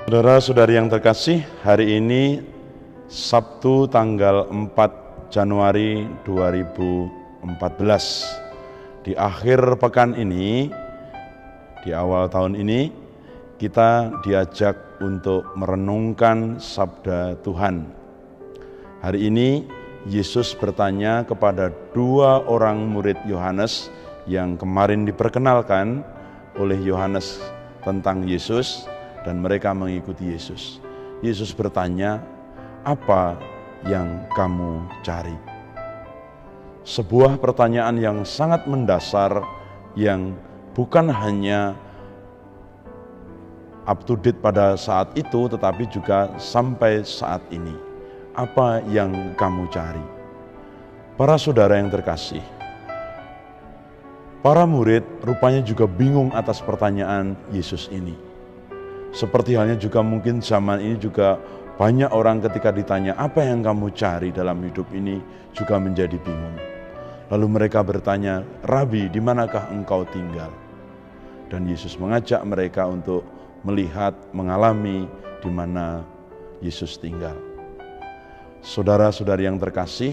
Saudara-saudari yang terkasih, hari ini Sabtu tanggal 4 Januari 2014. Di akhir pekan ini, di awal tahun ini, kita diajak untuk merenungkan sabda Tuhan. Hari ini Yesus bertanya kepada dua orang murid Yohanes yang kemarin diperkenalkan oleh Yohanes tentang Yesus, dan mereka mengikuti Yesus. Yesus bertanya, "Apa yang kamu cari?" Sebuah pertanyaan yang sangat mendasar, yang bukan hanya up to date pada saat itu, tetapi juga sampai saat ini. Apa yang kamu cari? Para saudara yang terkasih, para murid rupanya juga bingung atas pertanyaan Yesus ini. Seperti halnya juga mungkin zaman ini juga banyak orang ketika ditanya apa yang kamu cari dalam hidup ini juga menjadi bingung. Lalu mereka bertanya, "Rabi, di manakah engkau tinggal?" Dan Yesus mengajak mereka untuk melihat, mengalami di mana Yesus tinggal. Saudara-saudari yang terkasih,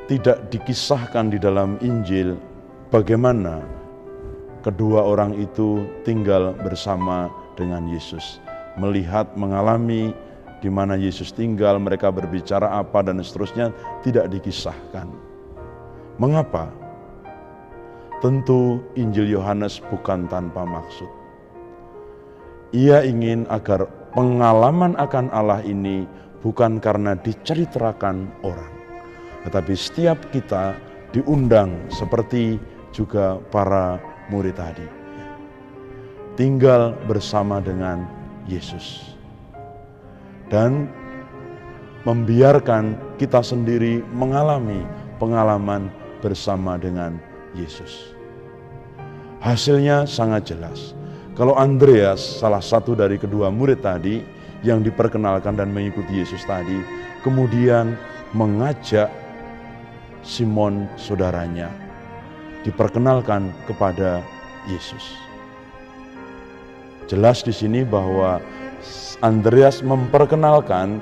tidak dikisahkan di dalam Injil bagaimana kedua orang itu tinggal bersama dengan Yesus. Melihat, mengalami di mana Yesus tinggal, mereka berbicara apa dan seterusnya, tidak dikisahkan. Mengapa? Tentu Injil Yohanes bukan tanpa maksud. Ia ingin agar pengalaman akan Allah ini bukan karena diceritakan orang, tetapi setiap kita diundang seperti juga para murid tadi, tinggal bersama dengan Yesus dan membiarkan kita sendiri mengalami pengalaman bersama dengan Yesus. Hasilnya sangat jelas. Kalau Andreas, salah satu dari kedua murid tadi yang diperkenalkan dan mengikuti Yesus tadi, kemudian mengajak Simon saudaranya diperkenalkan kepada Yesus. Jelas di sini bahwa Andreas memperkenalkan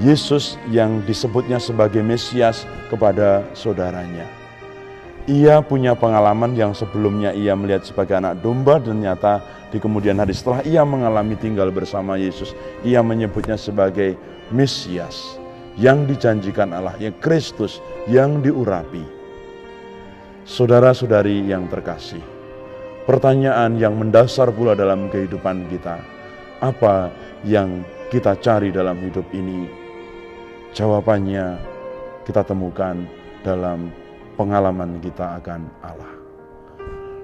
Yesus yang disebutnya sebagai Mesias kepada saudaranya. Ia punya pengalaman yang sebelumnya ia melihat sebagai anak domba, dan ternyata di kemudian hari setelah ia mengalami tinggal bersama Yesus, ia menyebutnya sebagai Mesias yang dijanjikan Allah, yang Kristus yang diurapi. Saudara-saudari yang terkasih, pertanyaan yang mendasar pula dalam kehidupan kita, apa yang kita cari dalam hidup ini? Jawabannya kita temukan dalam pengalaman kita akan Allah.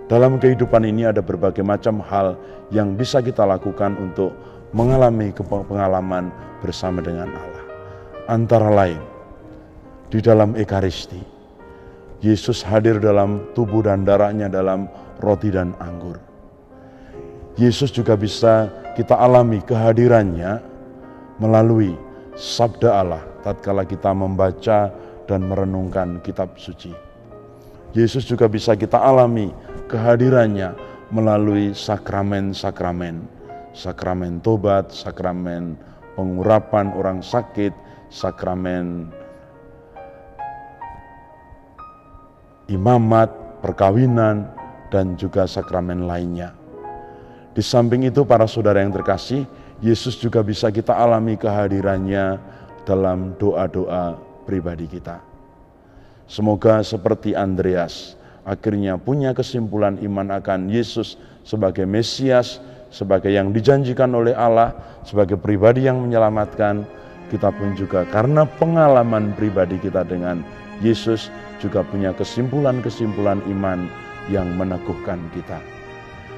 Dalam kehidupan ini ada berbagai macam hal yang bisa kita lakukan untuk mengalami pengalaman bersama dengan Allah. Antara lain, di dalam Ekaristi, Yesus hadir dalam tubuh dan darahnya dalam roti dan anggur. Yesus juga bisa kita alami kehadirannya melalui sabda Allah tatkala kita membaca dan merenungkan kitab suci. Yesus juga bisa kita alami kehadirannya melalui sakramen-sakramen, sakramen tobat, sakramen pengurapan orang sakit, sakramen imamat, perkawinan, dan juga sakramen lainnya. Di samping itu, para saudara yang terkasih, Yesus juga bisa kita alami kehadirannya dalam doa-doa pribadi kita. Semoga seperti Andreas, akhirnya punya kesimpulan iman akan Yesus sebagai Mesias, sebagai yang dijanjikan oleh Allah, sebagai pribadi yang menyelamatkan. Kita pun juga karena pengalaman pribadi kita dengan Yesus juga punya kesimpulan-kesimpulan iman yang meneguhkan kita.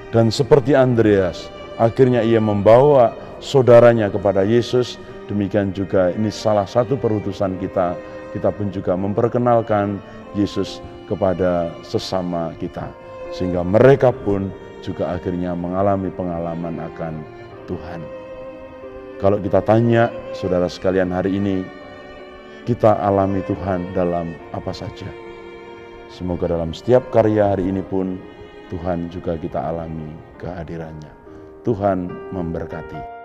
Dan seperti Andreas, akhirnya ia membawa saudaranya kepada Yesus. Demikian juga ini salah satu perutusan kita. Kita pun juga memperkenalkan Yesus kepada sesama kita, sehingga mereka pun juga akhirnya mengalami pengalaman akan Tuhan. Kalau kita tanya saudara sekalian hari ini, kita alami Tuhan dalam apa saja? Semoga dalam setiap karya hari ini pun Tuhan juga kita alami kehadirannya. Tuhan memberkati.